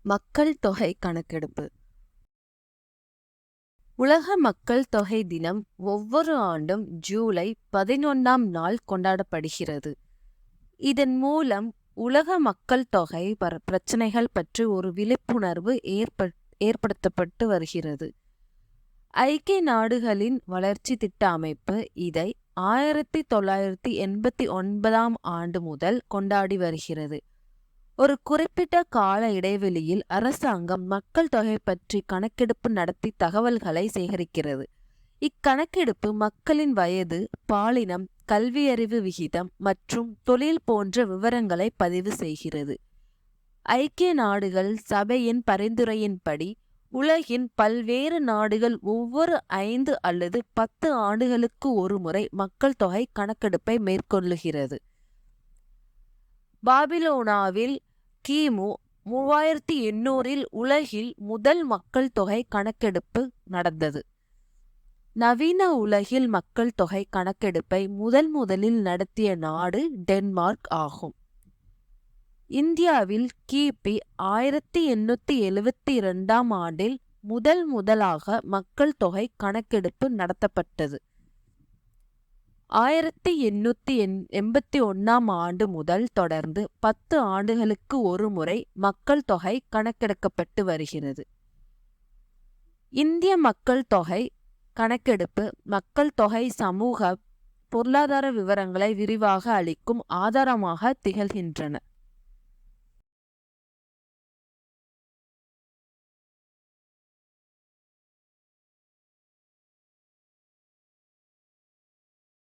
மக்கள் தொகை கணக்கெடுப்பு. உலக மக்கள் தொகை தினம் ஒவ்வொரு ஆண்டும் ஜூலை 11ஆம் நாள் கொண்டாடப்படுகிறது. இதன் மூலம் உலக மக்கள் தொகை பிரச்சனைகள் பற்றி ஒரு விழிப்புணர்வு ஏற்படுத்தப்பட்டு வருகிறது. ஐக்கிய நாடுகளின் வளர்ச்சி திட்ட அமைப்பு இதை 1989ஆம் ஆண்டு முதல் கொண்டாடி வருகிறது. ஒரு குறிப்பிட்ட கால இடைவெளியில் அரசாங்கம் மக்கள் தொகை பற்றி கணக்கெடுப்பு நடத்தி தகவல்களை சேகரிக்கிறது. இக்கணக்கெடுப்பு மக்களின் வயது, பாலினம், கல்வியறிவு விகிதம் மற்றும் தொழில் போன்ற விவரங்களை பதிவு செய்கிறது. ஐக்கிய நாடுகள் சபையின் பரிந்துரையின்படி உலகின் பல்வேறு நாடுகள் ஒவ்வொரு 5 அல்லது 10 ஆண்டுகளுக்கு ஒருமுறை மக்கள் தொகை கணக்கெடுப்பை மேற்கொள்ளுகிறது. பாபிலோனாவில் கிமு 3800இல் உலகில் முதல் மக்கள் தொகை கணக்கெடுப்பு நடந்தது. நவீன உலகில் மக்கள் தொகை கணக்கெடுப்பை முதலில் நடத்திய நாடு டென்மார்க் ஆகும். இந்தியாவில் கிபி 1872ஆம் ஆண்டில் முதலாக மக்கள் தொகை கணக்கெடுப்பு நடத்தப்பட்டது. 1881ஆம் ஆண்டு முதல் தொடர்ந்து 10 ஆண்டுகளுக்கு ஒரு முறை மக்கள் தொகை கணக்கெடுக்கப்பட்டு வருகிறது. இந்திய மக்கள் தொகை கணக்கெடுப்பு மக்கள் தொகை சமூக பொருளாதார விவரங்களை விரிவாக அளிக்கும் ஆதாரமாக திகழ்கின்றன.